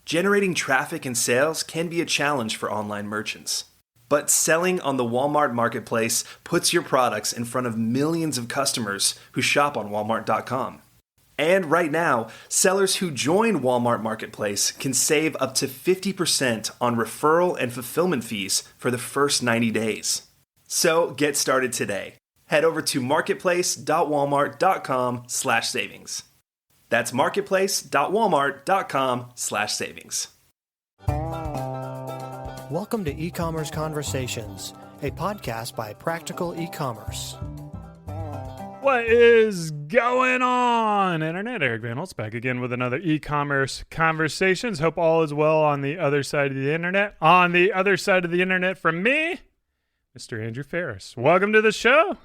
Generating traffic and sales can be a challenge for online merchants. But selling on the Walmart Marketplace puts your products in front of millions of customers who shop on Walmart.com. And right now, sellers who join Walmart Marketplace can save up to 50% on referral and fulfillment fees for the first 90 days. So get started today. Head over to marketplace.walmart.com/savings. That's marketplace.walmart.com/savings. Welcome to E-Commerce Conversations, a podcast by Practical E-Commerce. What is going on, Internet? Eric Van Holtz back again with another E-Commerce Conversations. Hope all is well on the other side of the Internet. On the other side of the Internet from me, Mr. Andrew Faris. Welcome to the show.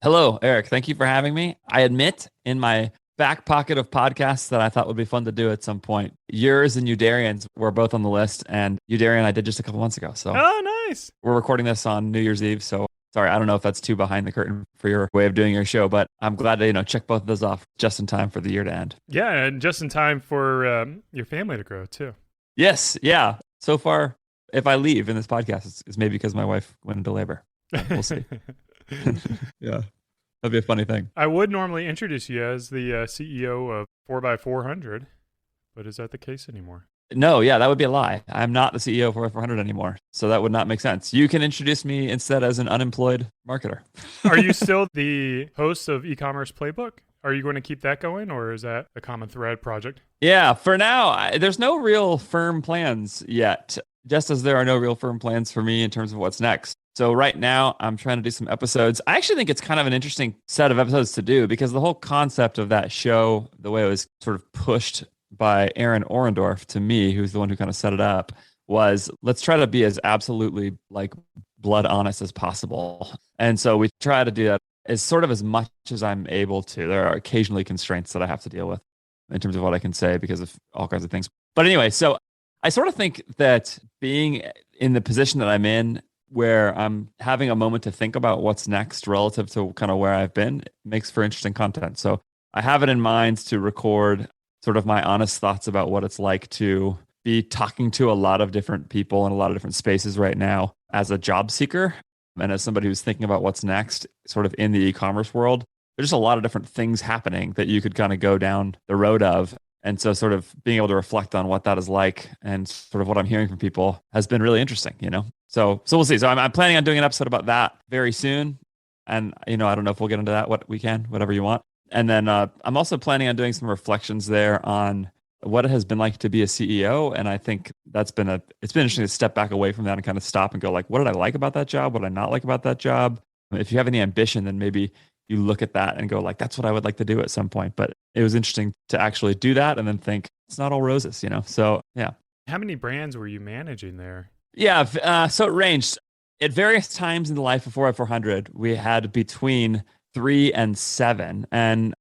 Hello, Eric. Thank you for having me. I admit in my back pocket of podcasts that I thought would be fun to do at some point, yours and Udarian's were both on the list, and Udarian I did just a couple months ago. So, oh, nice. We're recording this on New Year's Eve, so sorry, I don't know if that's too behind the curtain for your way of doing your show, but I'm glad to check both of those off just in time for the year to end. Yeah, and just in time for your family to grow too. Yes, yeah. So far, if I leave in this podcast, it's maybe because my wife went into labor. We'll see. Yeah. That'd be a funny thing. I would normally introduce you as the CEO of 4x400, but is that the case anymore? No, yeah, that would be a lie. I'm not the CEO of 4x400 anymore, so that would not make sense. You can introduce me instead as an unemployed marketer. Are you still the host of E-Commerce Playbook? Are you going to keep that going, or is that a common thread project? Yeah, for now, there's no real firm plans yet, just as there are no real firm plans for me in terms of what's next. So right now, I'm trying to do some episodes. I actually think it's kind of an interesting set of episodes to do because the whole concept of that show, the way it was sort of pushed by Aaron Orendorff to me, who's the one who kind of set it up, was let's try to be as absolutely blood honest as possible. And so we try to do that as much as I'm able to. There are occasionally constraints that I have to deal with in terms of what I can say because of all kinds of things. But anyway, so I sort of think that being in the position that I'm in, where I'm having a moment to think about what's next relative to kind of where I've been, makes for interesting content. So I have it in mind to record sort of my honest thoughts about what it's like to be talking to a lot of different people in a lot of different spaces right now as a job seeker and as somebody who's thinking about what's next sort of in the e-commerce world. There's just a lot of different things happening that you could kind of go down the road of. And so sort of being able to reflect on what that is like and sort of what I'm hearing from people has been really interesting, So we'll see. So I'm planning on doing an episode about that very soon. And, I don't know if we'll get into that, whatever you want. And then I'm also planning on doing some reflections there on what it has been like to be a CEO. And I think it's been interesting to step back away from that and kind of stop and go what did I like about that job? What did I not like about that job? If you have any ambition, then maybe you look at that and go that's what I would like to do at some point. But it was interesting to actually do that and then think it's not all roses, So, yeah. How many brands were you managing there? Yeah. So it ranged at various times in the life of 4x400. We had between 3 and 7. And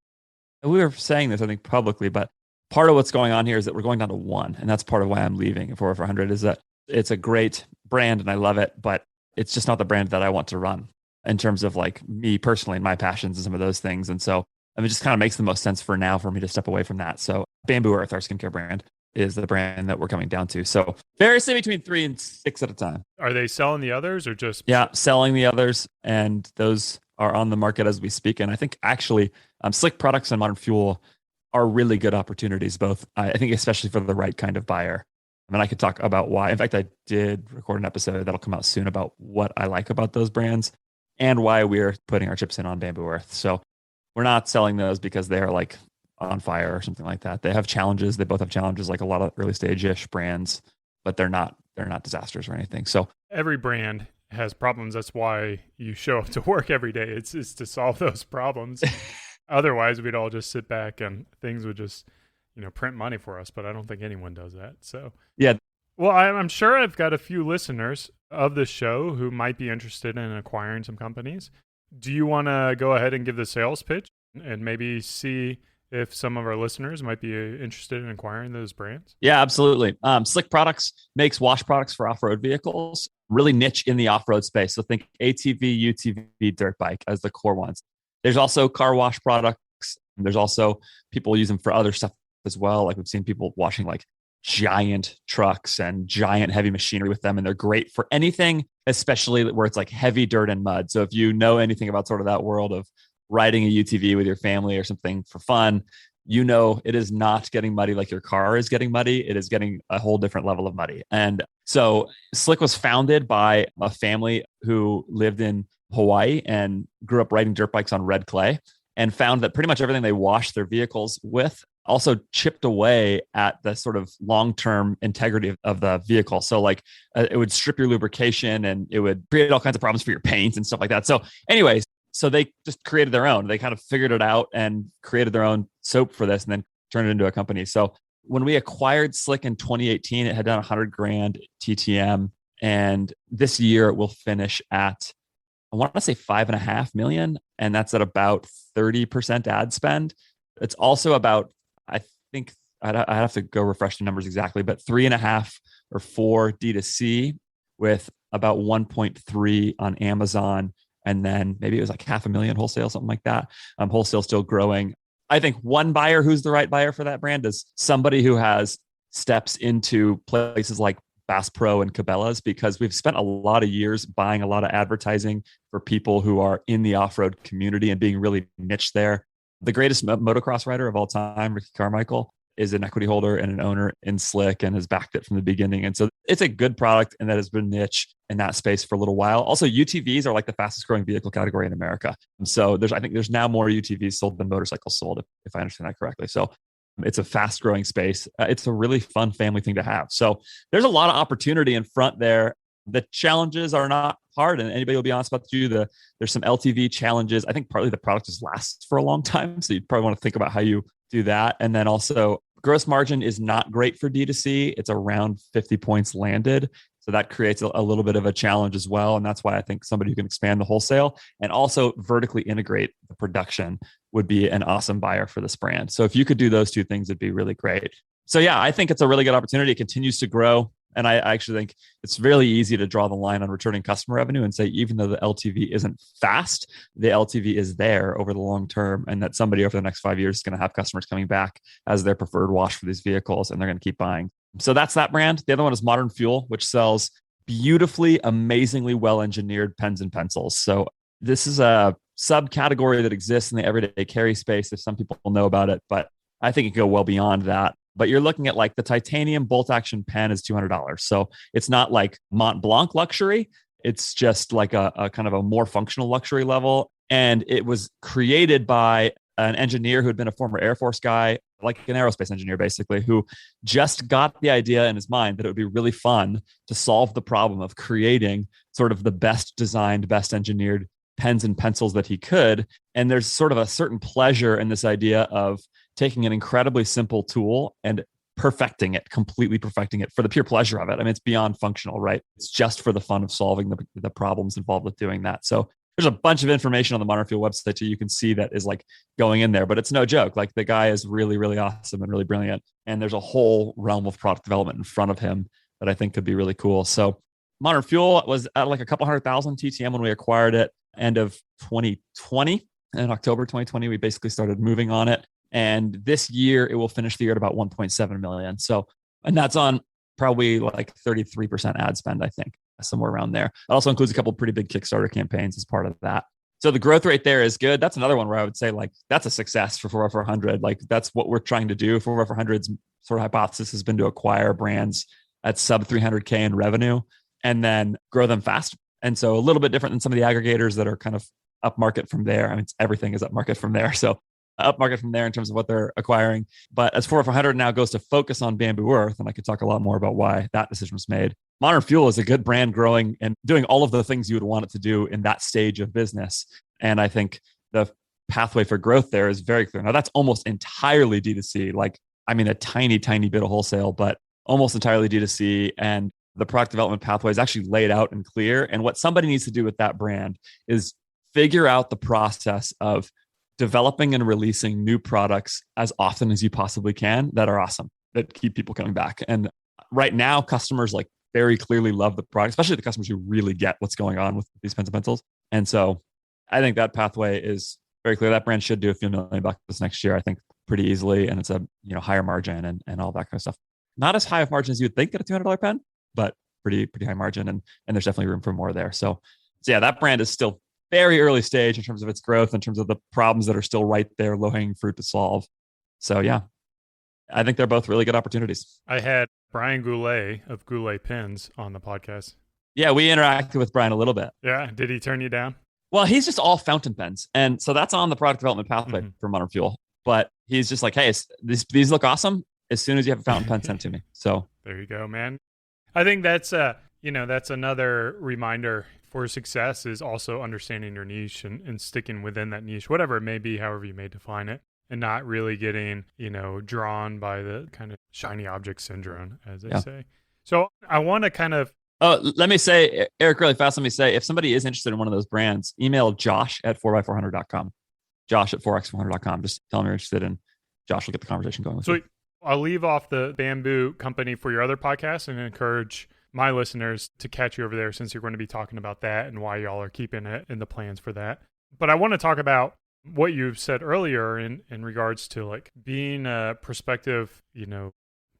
we were saying this, I think, publicly, but part of what's going on here is that we're going down to 1. And that's part of why I'm leaving at 4x400 is that it's a great brand and I love it, but it's just not the brand that I want to run in terms of me personally and my passions and some of those things. And so it just kind of makes the most sense for now for me to step away from that. So Bamboo Earth, our skincare brand, is the brand that we're coming down to. So variously between 3 and 6 at a time. Are they selling the others or just? Yeah, selling the others. And those are on the market as we speak. And I think actually Slick Products and Modern Fuel are really good opportunities, both, I think, especially for the right kind of buyer. I mean, I could talk about why. In fact, I did record an episode that'll come out soon about what I like about those brands and why we're putting our chips in on Bamboo Earth. So we're not selling those because they're on fire or something like that. They have challenges. They both have challenges like a lot of early stage-ish brands, but they're not disasters or anything. So every brand has problems. That's why you show up to work every day. It's to solve those problems. Otherwise, we'd all just sit back and things would just, print money for us. But I don't think anyone does that. So yeah. Well, I'm sure I've got a few listeners of the show who might be interested in acquiring some companies. Do you want to go ahead and give the sales pitch and maybe see if some of our listeners might be interested in acquiring those brands? Yeah, absolutely. Slick Products makes wash products for off-road vehicles, really niche in the off-road space. So think ATV, UTV, dirt bike as the core ones. There's also car wash products. There's also people use them for other stuff as well. Like we've seen people washing giant trucks and giant heavy machinery with them. And they're great for anything, especially where it's like heavy dirt and mud. So if you know anything about sort of that world of riding a UTV with your family or something for fun, you know it is not getting muddy like your car is getting muddy. It is getting a whole different level of muddy. And so Slick was founded by a family who lived in Hawaii and grew up riding dirt bikes on red clay, and found that pretty much everything they washed their vehicles with also chipped away at the sort of long-term integrity of the vehicle. So like it would strip your lubrication and it would create all kinds of problems for your paint and stuff like that. So anyways, so they just created their own. They kind of figured it out and created their own soap for this and then turned it into a company. So when we acquired Slick in 2018, it had done 100 grand TTM. And this year it will finish at, I want to say 5.5 million. And that's at about 30% ad spend. It's also about, I think I'd have to go refresh the numbers exactly, but 3.5 or 4 D2C with about 1.3 on Amazon. And then maybe it was like 500,000 wholesale, something like that. Wholesale still growing. I think one buyer who's the right buyer for that brand is somebody who has steps into places like Bass Pro and Cabela's, because we've spent a lot of years buying a lot of advertising for people who are in the off-road community and being really niche there. The greatest motocross rider of all time, Ricky Carmichael, is an equity holder and an owner in Slick and has backed it from the beginning. And so it's a good product and that has been niche in that space for a little while. Also, UTVs are like the fastest growing vehicle category in America. And so I think there's now more UTVs sold than motorcycles sold, if I understand that correctly. So it's a fast growing space. It's a really fun family thing to have. So there's a lot of opportunity in front there. The challenges are not hard, and anybody will be honest about you. There's some LTV challenges. I think partly the product just lasts for a long time. So you'd probably want to think about how you do that. And then also gross margin is not great for D2C. It's around 50 points landed. So that creates a little bit of a challenge as well. And that's why I think somebody who can expand the wholesale and also vertically integrate the production would be an awesome buyer for this brand. So if you could do those two things, it'd be really great. So yeah, I think it's a really good opportunity. It continues to grow. And I actually think it's really easy to draw the line on returning customer revenue and say, even though the LTV isn't fast, the LTV is there over the long term. And that somebody over the next 5 years is going to have customers coming back as their preferred wash for these vehicles, and they're going to keep buying. So that's that brand. The other one is Modern Fuel, which sells beautifully, amazingly well-engineered pens and pencils. So this is a subcategory that exists in the everyday carry space, if some people know about it, but I think it could go well beyond that. But you're looking at like the titanium bolt action pen is $200. So it's not like Mont Blanc luxury. It's just like a kind of a more functional luxury level. And it was created by an engineer who had been a former Air Force guy, like an aerospace engineer, basically, who just got the idea in his mind that it would be really fun to solve the problem of creating sort of the best designed, best engineered pens and pencils that he could. And there's sort of a certain pleasure in this idea of taking an incredibly simple tool and completely perfecting it for the pure pleasure of it. I mean, it's beyond functional, right? It's just for the fun of solving the problems involved with doing that. So there's a bunch of information on the Modern Fuel website too. You can see that is like going in there, but it's no joke. Like the guy is really, really awesome and really brilliant. And there's a whole realm of product development in front of him that I think could be really cool. So Modern Fuel was at like a couple 100,000 TTM when we acquired it, end of 2020. In October 2020, we basically started moving on it. And this year, it will finish the year at about 1.7 million. So, and that's on probably like 33% ad spend, I think, somewhere around there. It also includes a couple of pretty big Kickstarter campaigns as part of that. So the growth rate there is good. That's another one where I would say like, that's a success for 40400. Like that's what we're trying to do. 40400's sort of hypothesis has been to acquire brands at sub 300K in revenue and then grow them fast. And so a little bit different than some of the aggregators that are kind of upmarket from there. I mean, everything is upmarket from there. So upmarket from there in terms of what they're acquiring. But as 40400 now goes to focus on Bamboo Earth, and I could talk a lot more about why that decision was made. Modern Fuel is a good brand growing and doing all of the things you would want it to do in that stage of business. And I think the pathway for growth there is very clear. Now that's almost entirely D2C. Like, I mean, a tiny, tiny bit of wholesale, but almost entirely D2C. And the product development pathway is actually laid out and clear. And what somebody needs to do with that brand is figure out the process of developing and releasing new products as often as you possibly can that are awesome, that keep people coming back. And right now, customers like very clearly love the product, especially the customers who really get what's going on with these pens and pencils. And so I think that pathway is very clear. That brand should do a few $1 million this next year, I think, pretty easily. And it's a higher margin and all that kind of stuff. Not as high of margin as you would think at a $200 pen, but pretty high margin. And there's definitely room for more there. So yeah, that brand is still very early stage in terms of its growth, in terms of the problems that are still right there, low hanging fruit to solve. So yeah, I think they're both really good opportunities. I had Brian Goulet of Goulet Pins on the podcast. Yeah, we interacted with Brian a little bit. Yeah. Did he turn you down? Well, he's just all fountain pens. And so that's on the product development pathway for Modern Fuel. But he's just like, hey, these look awesome. As soon as you have a fountain pen, send to me. So there you go, man. I think that's that's another reminder for success, is also understanding your niche and sticking within that niche, whatever it may be, however you may define it, and not really getting, drawn by the kind of shiny object syndrome, as they say. So I want to kind of... Oh, let me say, Eric, really fast, let me say, if somebody is interested in one of those brands, email Josh at 4x400.com. Josh at 4x400.com. Just tell them you're interested, and Josh will get the conversation going with you. I'll leave off the bamboo company for your other podcast and encourage my listeners to catch you over there, since you're going to be talking about that and why y'all are keeping it in the plans for that. But I want to talk about what you said earlier in regards to like being a prospective,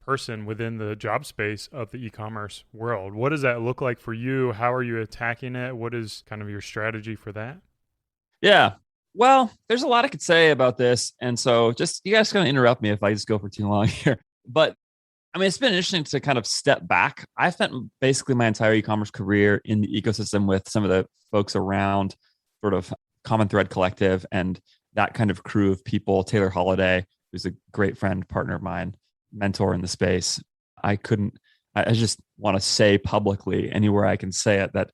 person within the job space of the e-commerce world. What does that look like for you? How are you attacking it? What is kind of your strategy for that? Yeah. Well, there's a lot I could say about this. And so just, you guys going to interrupt me if I just go for too long here. But I mean, it's been interesting to kind of step back. I spent basically my entire e-commerce career in the ecosystem with some of the folks around sort of Common Thread Collective and that kind of crew of people. Taylor Holiday, who's a great friend, partner of mine, mentor in the space. I just want to say publicly, anywhere I can say it, that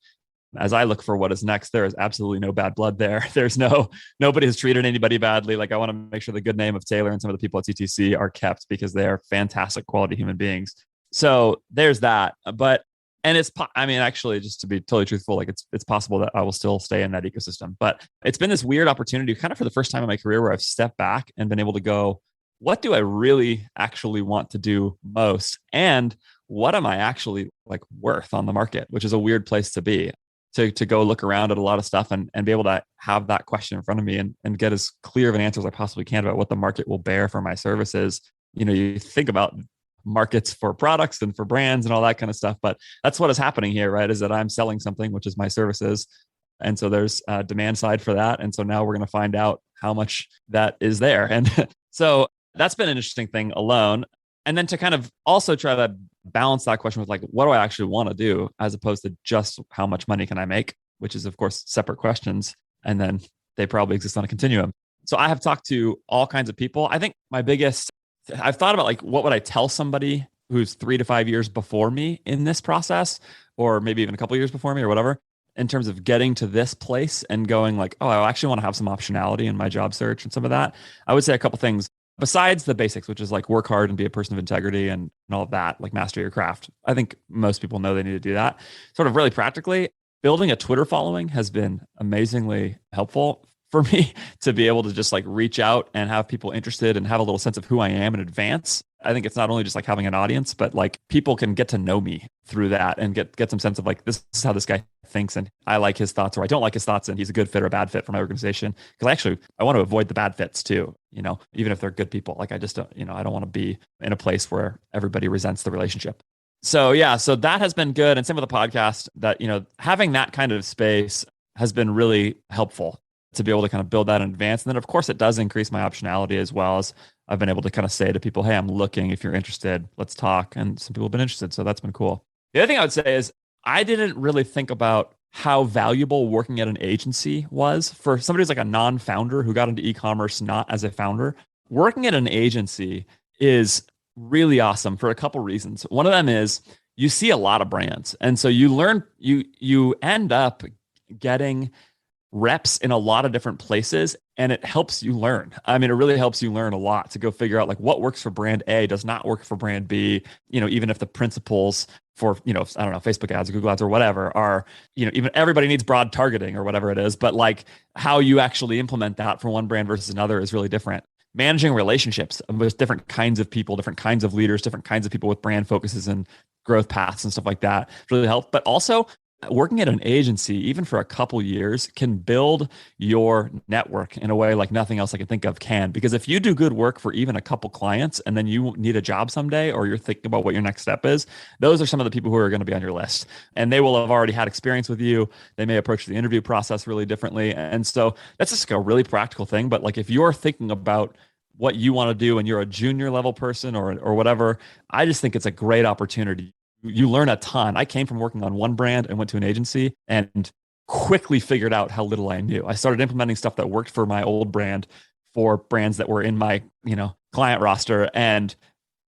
as I look for what is next, there is absolutely no bad blood there. There's nobody has treated anybody badly. Like, I want to make sure the good name of Taylor and some of the people at CTC are kept, because they are fantastic quality human beings. So there's that. And actually, just to be totally truthful, like it's possible that I will still stay in that ecosystem. But it's been this weird opportunity, kind of for the first time in my career, where I've stepped back and been able to go, what do I really actually want to do most? And what am I actually like worth on the market, which is a weird place to be. To go look around at a lot of stuff and be able to have that question in front of me and get as clear of an answer as I possibly can about what the market will bear for my services. You think about markets for products and for brands and all that kind of stuff, but that's what is happening here, right? Is that I'm selling something, which is my services. And so there's a demand side for that. And so now we're going to find out how much that is there. And so that's been an interesting thing alone. And then to kind of also try to balance that question with like, what do I actually want to do, as opposed to just how much money can I make, which is of course separate questions. And then they probably exist on a continuum. So I have talked to all kinds of people. I think I've thought about like, what would I tell somebody who's 3 to 5 years before me in this process, or maybe even a couple of years before me or whatever, in terms of getting to this place and going like, oh, I actually want to have some optionality in my job search and some of that. I would say a couple things. Besides the basics, which is like work hard and be a person of integrity and all of that, like master your craft. I think most people know they need to do that. Sort of really practically, building a Twitter following has been amazingly helpful for me to be able to just like reach out and have people interested and have a little sense of who I am in advance. I think it's not only just like having an audience, but like people can get to know me through that and get some sense of like, this is how this guy thinks and I like his thoughts or I don't like his thoughts and he's a good fit or a bad fit for my organization. Because I want to avoid the bad fits too, even if they're good people. Like I just don't, I don't want to be in a place where everybody resents the relationship. So yeah, so that has been good. And same with the podcast, that, having that kind of space has been really helpful to be able to kind of build that in advance. And then of course it does increase my optionality, as well as I've been able to kind of say to people, hey, I'm looking, if you're interested, let's talk. And some people have been interested. So that's been cool. The other thing I would say is I didn't really think about how valuable working at an agency was for somebody who's like a non-founder who got into e-commerce, not as a founder. Working at an agency is really awesome for a couple reasons. One of them is you see a lot of brands. And so you learn, you end up getting reps in a lot of different places, and it helps you learn. I mean, it really helps you learn a lot to go figure out like what works for brand A does not work for brand B, even if the principles for, I don't know, Facebook ads or Google ads or whatever are, even everybody needs broad targeting or whatever it is, but like how you actually implement that for one brand versus another is really different. Managing relationships with different kinds of people, different kinds of leaders, different kinds of people with brand focuses and growth paths and stuff like that really help. But also working at an agency, even for a couple years, can build your network in a way like nothing else I can think of can. Because if you do good work for even a couple clients and then you need a job someday, or you're thinking about what your next step is, those are some of the people who are going to be on your list. And they will have already had experience with you. They may approach the interview process really differently. And so that's just a really practical thing. But like if you're thinking about what you want to do and you're a junior level person or whatever, I just think it's a great opportunity. You learn a ton. I came from working on one brand and went to an agency and quickly figured out how little I knew. I started implementing stuff that worked for my old brand for brands that were in my, client roster, and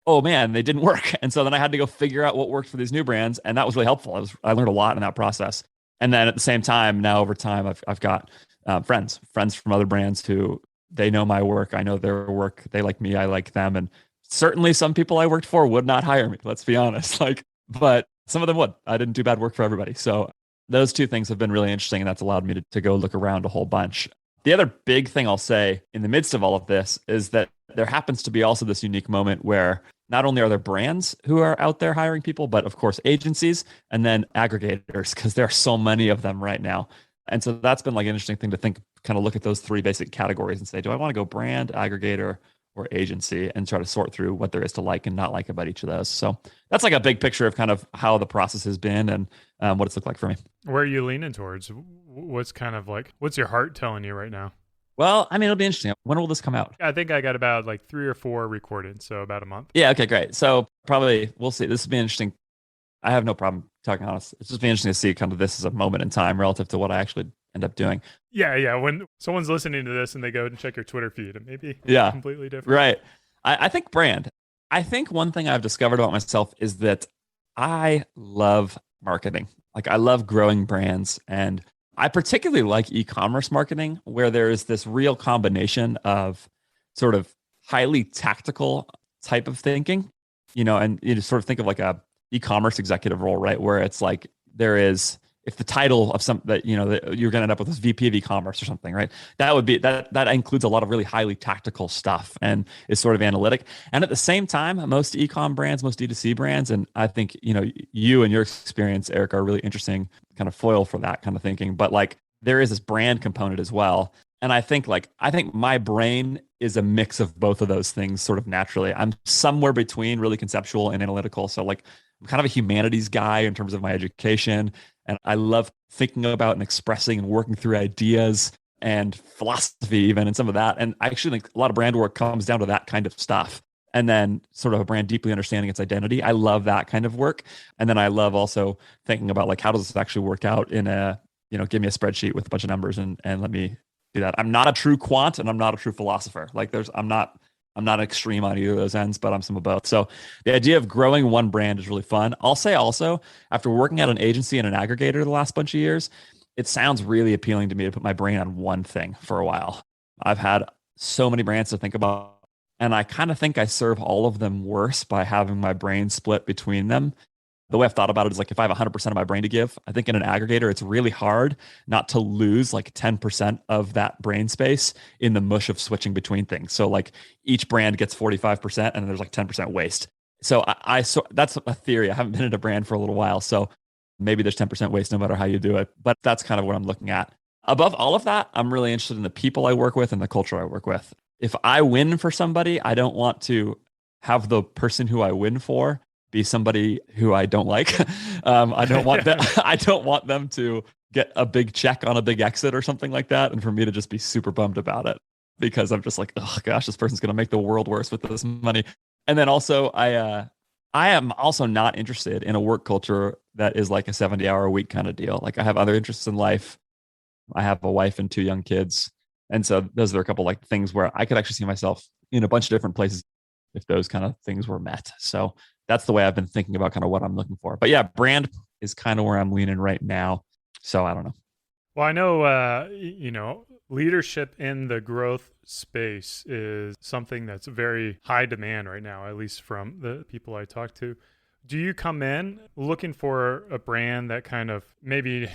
oh man, they didn't work. And so then I had to go figure out what worked for these new brands, and that was really helpful. I learned a lot in that process. And then at the same time, now over time, I've got friends from other brands who they know my work, I know their work, they like me, I like them, and certainly some people I worked for would not hire me. Let's be honest. But some of them would. I didn't do bad work for everybody. So those two things have been really interesting, and that's allowed me to go look around a whole bunch. The other big thing I'll say in the midst of all of this is that there happens to be also this unique moment where not only are there brands who are out there hiring people, but of course agencies and then aggregators, because there are so many of them right now. And so that's been like an interesting thing to think, kind of look at those three basic categories and say, do I want to go brand, aggregator, or agency, and try to sort through what there is to like and not like about each of those. So that's like a big picture of kind of how the process has been and what it's looked like for me. Where are you leaning towards? What's your heart telling you right now? Well, I mean, it'll be interesting. When will this come out? I think I got about like 3 or 4 recorded, so about a month. Yeah, okay, great. So probably we'll see. This will be interesting. I have no problem talking honest. It's just be interesting to see kind of this as a moment in time relative to what I actually end up doing. Yeah. When someone's listening to this and they go and check your Twitter feed, it may be completely different. Right. I think brand. I think one thing I've discovered about myself is that I love marketing. Like I love growing brands, and I particularly like e-commerce marketing, where there is this real combination of sort of highly tactical type of thinking, and you just sort of think of like a e-commerce executive role, right? Where it's like there is, if the title of some that that you're going to end up with this VP of e-commerce or something, right? That would be that includes a lot of really highly tactical stuff and is sort of analytic. And at the same time, most e-com brands, most D2C brands, and I think you and your experience, Eric, are really interesting kind of foil for that kind of thinking. But like there is this brand component as well. And I think my brain is a mix of both of those things sort of naturally. I'm somewhere between really conceptual and analytical. So like I'm kind of a humanities guy in terms of my education. And I love thinking about and expressing and working through ideas and philosophy even and some of that. And I actually think a lot of brand work comes down to that kind of stuff. And then sort of a brand deeply understanding its identity. I love that kind of work. And then I love also thinking about like, how does this actually work out in a, give me a spreadsheet with a bunch of numbers and let me do that. I'm not a true quant and I'm not a true philosopher. Like I'm not extreme on either of those ends, but I'm some of both. So the idea of growing one brand is really fun. I'll say also, after working at an agency and an aggregator the last bunch of years, it sounds really appealing to me to put my brain on one thing for a while. I've had so many brands to think about, and I kind of think I serve all of them worse by having my brain split between them. The way I've thought about it is like, if I have 100% of my brain to give, I think in an aggregator, it's really hard not to lose like 10% of that brain space in the mush of switching between things. So like each brand gets 45% and there's like 10% waste. So so that's a theory. I haven't been in a brand for a little while. So maybe there's 10% waste no matter how you do it. But that's kind of what I'm looking at. Above all of that, I'm really interested in the people I work with and the culture I work with. If I win for somebody, I don't want to have the person who I win for be somebody who I don't like. I don't want them. I don't want them to get a big check on a big exit or something like that, and for me to just be super bummed about it because I'm just like, oh gosh, this person's going to make the world worse with this money. And then also, I am also not interested in a work culture that is like a 70-hour-a-week kind of deal. Like I have other interests in life. I have a wife and 2 young kids, and so those are a couple like things where I could actually see myself in a bunch of different places if those kind of things were met. So that's the way I've been thinking about kind of what I'm looking for. But yeah, brand is kind of where I'm leaning right now. So I don't know. Well, I know, leadership in the growth space is something that's very high demand right now, at least from the people I talk to. Do you come in looking for a brand that kind of maybe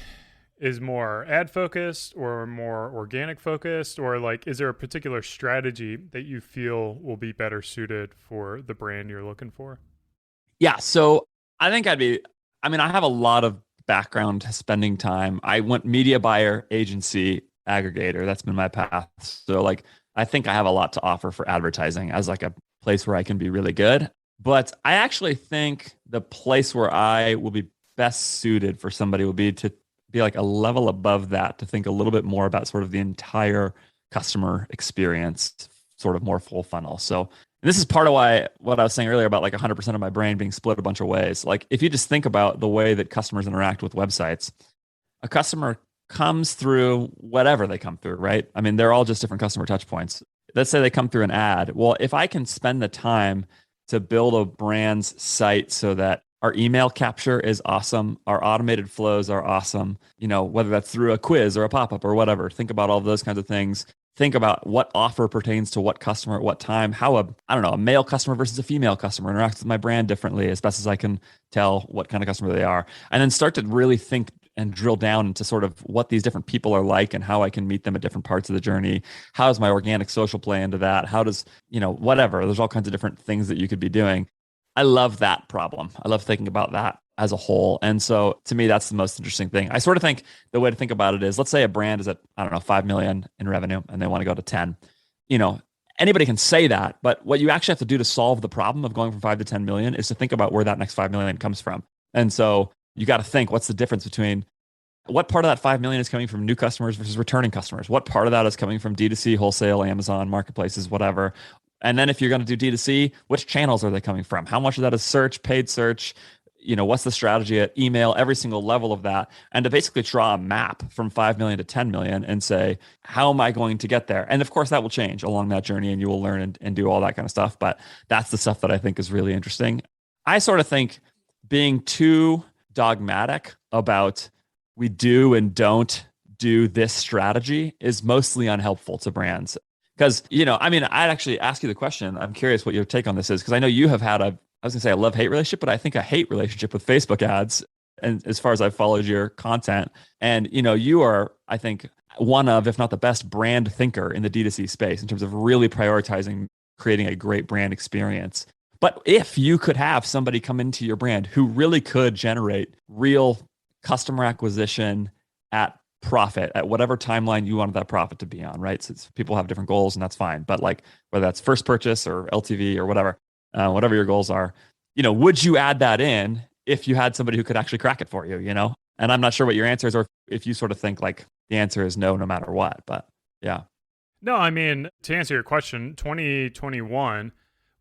is more ad focused or more organic focused, or like, is there a particular strategy that you feel will be better suited for the brand you're looking for? Yeah. So I think I have a lot of background spending time. I went media buyer, agency, aggregator. That's been my path. So like, I think I have a lot to offer for advertising as like a place where I can be really good. But I actually think the place where I will be best suited for somebody will be to be like a level above that, to think a little bit more about sort of the entire customer experience, sort of more full funnel. So this is part of why what I was saying earlier about like 100% of my brain being split a bunch of ways. Like if you just think about the way that customers interact with websites, a customer comes through whatever they come through, right? I mean, they're all just different customer touch points. Let's say they come through an ad. Well, if I can spend the time to build a brand's site so that our email capture is awesome, our automated flows are awesome, whether that's through a quiz or a pop-up or whatever, think about all those kinds of things. Think about what offer pertains to what customer at what time, how a male customer versus a female customer interacts with my brand differently, as best as I can tell what kind of customer they are. And then start to really think and drill down into sort of what these different people are like and how I can meet them at different parts of the journey. How does my organic social play into that? How does, whatever, there's all kinds of different things that you could be doing. I love that problem. I love thinking about that as a whole. And so to me, that's the most interesting thing. I sort of think the way to think about it is, let's say a brand is at, 5 million in revenue and they want to go to 10. Anybody can say that, but what you actually have to do to solve the problem of going from 5 to 10 million is to think about where that next 5 million comes from. And so you got to think, what's the difference between what part of that 5 million is coming from new customers versus returning customers? What part of that is coming from D2C, wholesale, Amazon, marketplaces, whatever? And then if you're going to do D2C, which channels are they coming from? How much of that is search, paid search? What's the strategy at email, every single level of that? And to basically draw a map from 5 million to 10 million and say, how am I going to get there? And of course, that will change along that journey and you will learn and do all that kind of stuff. But that's the stuff that I think is really interesting. I sort of think being too dogmatic about we do and don't do this strategy is mostly unhelpful to brands. Because, I'd actually ask you the question. I'm curious what your take on this is, because I know you have had I was going to say a love-hate relationship, but I think a hate relationship with Facebook ads. And as far as I've followed your content, and, you are, I think, one of, if not the best brand thinker in the D2C space in terms of really prioritizing creating a great brand experience. But if you could have somebody come into your brand who really could generate real customer acquisition at profit at whatever timeline you wanted that profit to be on, right? So people have different goals and that's fine. But like whether that's first purchase or LTV or whatever your goals are, would you add that in if you had somebody who could actually crack it for you, And I'm not sure what your answer is, or if you sort of think like the answer is no matter what, but yeah. No, to answer your question, 2021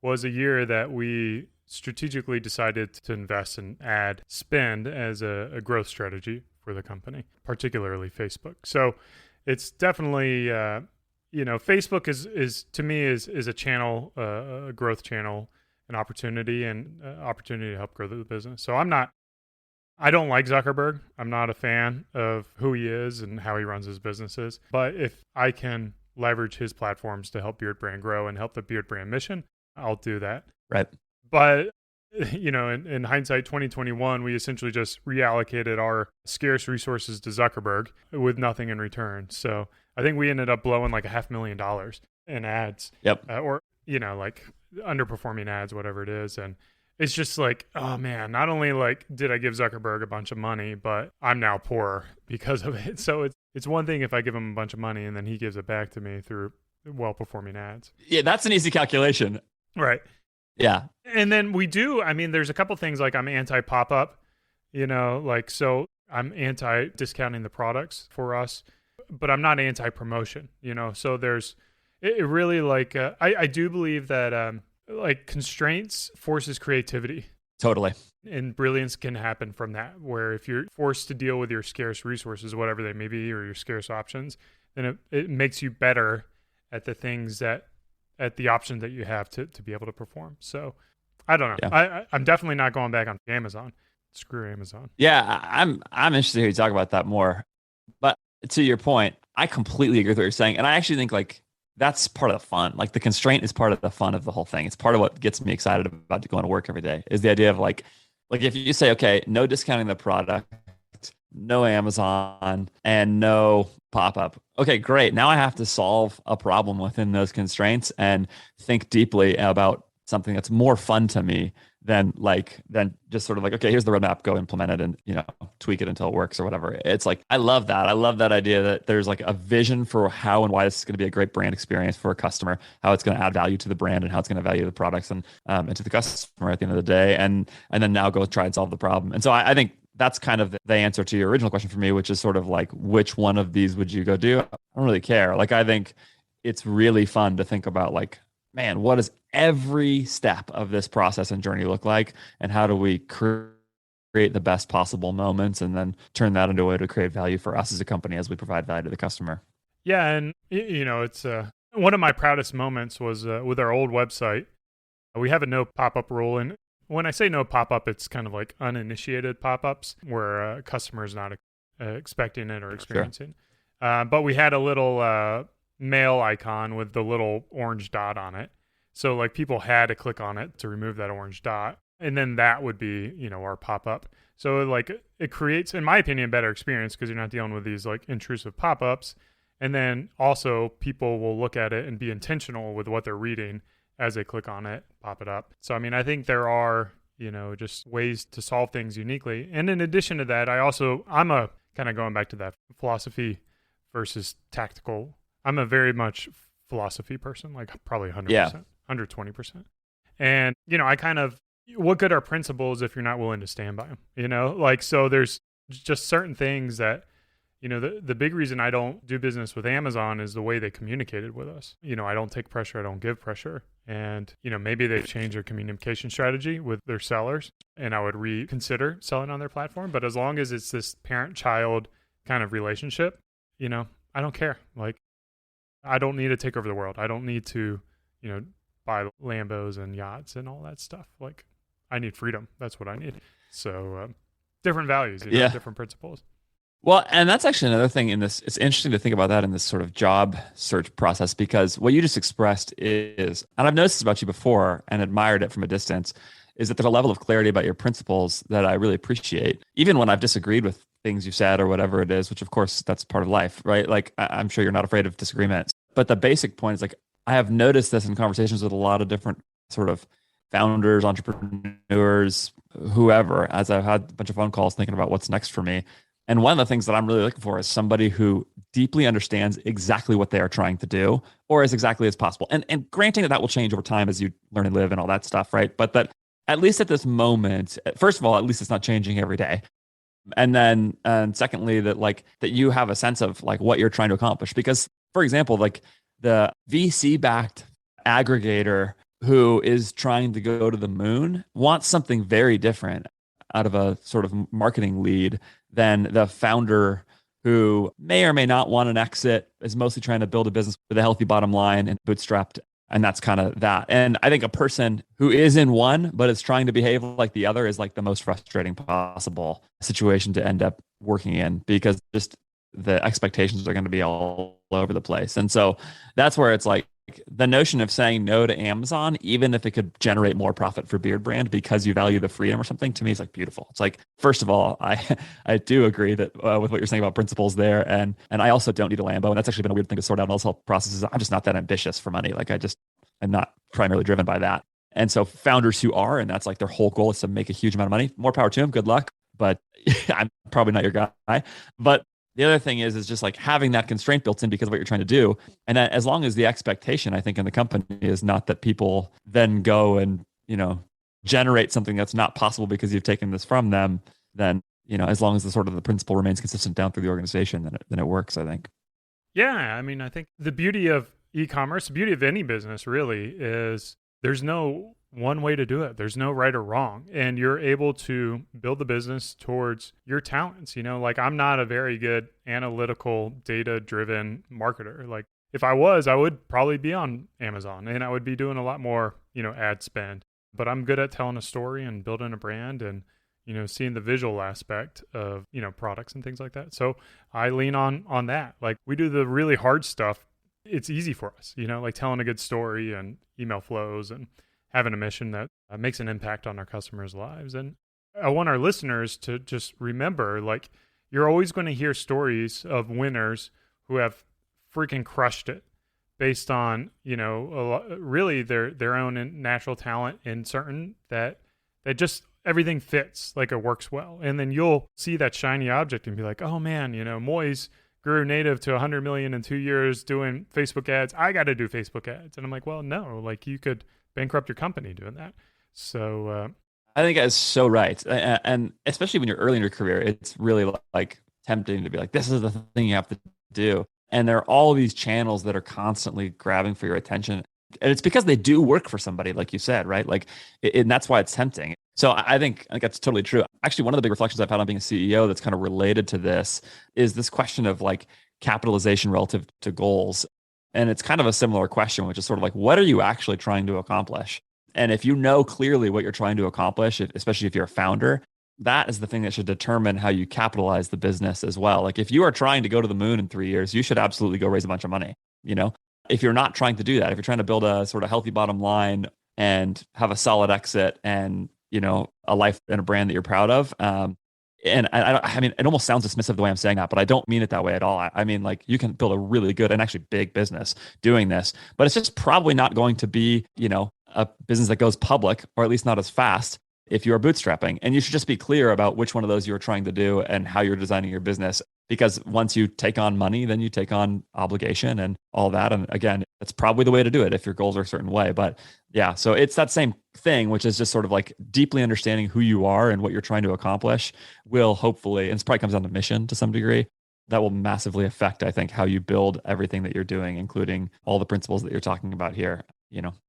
was a year that we strategically decided to invest in ad spend as a growth strategy for the company, particularly Facebook. So it's definitely, Facebook is to me is a channel, a growth channel, an opportunity and opportunity to help grow the business. So I don't like Zuckerberg. I'm not a fan of who he is and how he runs his businesses. But if I can leverage his platforms to help Beard Brand grow and help the Beard Brand mission, I'll do that. Right. But in hindsight, 2021, we essentially just reallocated our scarce resources to Zuckerberg with nothing in return. So I think we ended up blowing like $500,000 in ads. Yep. Or like underperforming ads, whatever it is. And it's just like, oh man, not only like did I give Zuckerberg a bunch of money, but I'm now poor because of it. So it's one thing if I give him a bunch of money and then he gives it back to me through well-performing ads. Yeah, that's an easy calculation. Right. Yeah. And then there's a couple things like I'm anti-pop-up, so I'm anti-discounting the products for us, but I'm not anti-promotion, so it really I do believe that constraints forces creativity. Totally. And brilliance can happen from that, where if you're forced to deal with your scarce resources, whatever they may be, or your scarce options, then it makes you better at the things at the option that you have to be able to perform. So I don't know. Yeah. I'm definitely not going back on Amazon. Screw Amazon. Yeah, I'm interested to hear you talk about that more. But to your point, I completely agree with what you're saying. And I actually think that's part of the fun. Like the constraint is part of the fun of the whole thing. It's part of what gets me excited about going to work every day is the idea of like if you say, okay, no discounting the product, no Amazon, and no pop-up. Okay, great. Now I have to solve a problem within those constraints and think deeply about something that's more fun to me than just sort of like, okay, here's the roadmap, go implement it and, tweak it until it works or whatever. It's like, I love that. I love that idea that there's like a vision for how and why this is going to be a great brand experience for a customer, how it's going to add value to the brand and how it's going to value the products and to the customer at the end of the day. And then now go try and solve the problem. And so I think that's kind of the answer to your original question for me, which is sort of like, which one of these would you go do? I don't really care. Like, I think it's really fun to think about like, man, what does every step of this process and journey look like? And how do we create the best possible moments and then turn that into a way to create value for us as a company as we provide value to the customer? Yeah. And, it's one of my proudest moments was with our old website. We have a no pop-up rule. And when I say no pop-up, it's kind of like uninitiated pop-ups where a customer is not expecting it or experiencing. Sure. But we had a little mail icon with the little orange dot on it. So like people had to click on it to remove that orange dot. And then that would be, our pop-up. So like it creates, in my opinion, a better experience because you're not dealing with these like intrusive pop-ups. And then also people will look at it and be intentional with what they're reading as they click on it, pop it up. So, I mean, I think there are, just ways to solve things uniquely. And in addition to that, I'm a kind of going back to that philosophy versus tactical. I'm a very much philosophy person, like probably 100%, 120%. And, I kind of, what good are principles if you're not willing to stand by them, like, so there's just certain things that, the big reason I don't do business with Amazon is the way they communicated with us. I don't take pressure. I don't give pressure. And, maybe they've changed their communication strategy with their sellers and I would reconsider selling on their platform. But as long as it's this parent-child kind of relationship, I don't care. Like, I don't need to take over the world. I don't need to, buy Lambos and yachts and all that stuff. Like, I need freedom. That's what I need. So different values, different principles. Well, and that's actually another thing in this. It's interesting to think about that in this sort of job search process, because what you just expressed is, and I've noticed this about you before and admired it from a distance, is that there's a level of clarity about your principles that I really appreciate, even when I've disagreed with things you've said or whatever it is, which of course that's part of life, right? Like I'm sure you're not afraid of disagreements. But the basic point is like, I have noticed this in conversations with a lot of different sort of founders, entrepreneurs, whoever, as I've had a bunch of phone calls thinking about what's next for me. And one of the things that I'm really looking for is somebody who deeply understands exactly what they are trying to do, or as exactly as possible. And granting that will change over time as you learn and live and all that stuff, right? But that at least at this moment, first of all, at least it's not changing every day. And then, and secondly, that you have a sense of like what you're trying to accomplish. Because, for example, like the VC-backed aggregator who is trying to go to the moon wants something very different out of a sort of marketing lead than the founder who may or may not want an exit, is mostly trying to build a business with a healthy bottom line and bootstrapped. And that's kind of that. And I think a person who is in one, but is trying to behave like the other is like the most frustrating possible situation to end up working in, because just the expectations are going to be all over the place. And so that's where it's like, the notion of saying no to Amazon, even if it could generate more profit for Beard Brand because you value the freedom or something, to me is like beautiful. It's like, first of all, I do agree that with what you're saying about principles there, and I also don't need a Lambo, and that's actually been a weird thing to sort out in all this whole processes. I'm just not that ambitious for money. Like I'm not primarily driven by that. And so founders who are, and that's like their whole goal is to make a huge amount of money, more power to them. Good luck, but I'm probably not your guy. But the other thing is just like having that constraint built in because of what you're trying to do. And that as long as the expectation, I think, in the company is not that people then go and, generate something that's not possible because you've taken this from them, then, as long as the sort of the principle remains consistent down through the organization, then it works, I think. Yeah. I mean, I think the beauty of e-commerce, the beauty of any business really is there's no one way to do it. There's no right or wrong. And you're able to build the business towards your talents. Like I'm not a very good analytical, data-driven marketer. Like if I was, I would probably be on Amazon and I would be doing a lot more, ad spend. But I'm good at telling a story and building a brand and, seeing the visual aspect of, products and things like that. So I lean on that. Like we do the really hard stuff. It's easy for us, like telling a good story and email flows and having a mission that makes an impact on our customers' lives. And I want our listeners to just remember, like, you're always going to hear stories of winners who have freaking crushed it based on, really their own natural talent in certain that that just everything fits, like it works well. And then you'll see that shiny object and be like, oh man, Moise grew native to 100 million in 2 years doing Facebook ads. I got to do Facebook ads. And I'm like, well, no, like you could bankrupt your company doing that. So I think that's so right. And especially when you're early in your career, it's really like tempting to be like, this is the thing you have to do. And there are all these channels that are constantly grabbing for your attention. And it's because they do work for somebody, like you said, right? Like, and that's why it's tempting. So I think that's totally true. Actually, one of the big reflections I've had on being a CEO that's kind of related to this is this question of like capitalization relative to goals. And it's kind of a similar question, which is sort of like, what are you actually trying to accomplish? And if you know clearly what you're trying to accomplish, especially if you're a founder, that is the thing that should determine how you capitalize the business as well. Like if you are trying to go to the moon in 3 years, you should absolutely go raise a bunch of money. If you're not trying to do that, if you're trying to build a sort of healthy bottom line and have a solid exit and a life and a brand that you're proud of. And I mean, it almost sounds dismissive the way I'm saying that, but I don't mean it that way at all. I mean, like you can build a really good and actually big business doing this, but it's just probably not going to be, a business that goes public, or at least not as fast if you are bootstrapping. And you should just be clear about which one of those you're trying to do and how you're designing your business. Because once you take on money, then you take on obligation and all that. And again, that's probably the way to do it if your goals are a certain way. But yeah, so it's that same thing, which is just sort of like deeply understanding who you are and what you're trying to accomplish will hopefully, and it probably comes down to mission to some degree, that will massively affect, I think, how you build everything that you're doing, including all the principles that you're talking about here.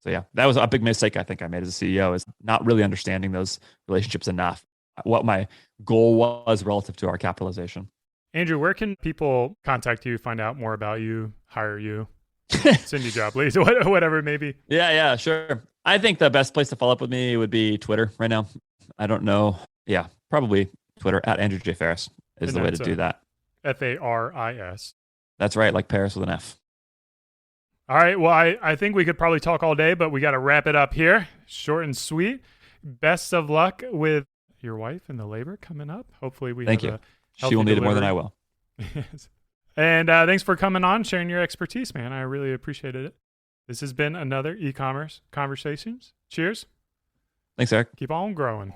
So yeah, that was a big mistake I think I made as a CEO, is not really understanding those relationships enough, what my goal was relative to our capitalization. Andrew, where can people contact you, find out more about you, hire you, send you job leads, whatever it may be? Yeah, sure. I think the best place to follow up with me would be Twitter right now. I don't know. Yeah, probably Twitter at Andrew J. Faris is the way to do that. Faris. That's right, like Paris with an F. All right. Well, I think we could probably talk all day, but we got to wrap it up here. Short and sweet. Best of luck with your wife and the labor coming up. Hopefully we Thank have you. a healthy She will need delivery. it more than I will. Yes. And thanks for coming on, sharing your expertise, man. I really appreciated it. This has been another e-commerce Conversations. Cheers. Thanks, Eric. Keep on growing.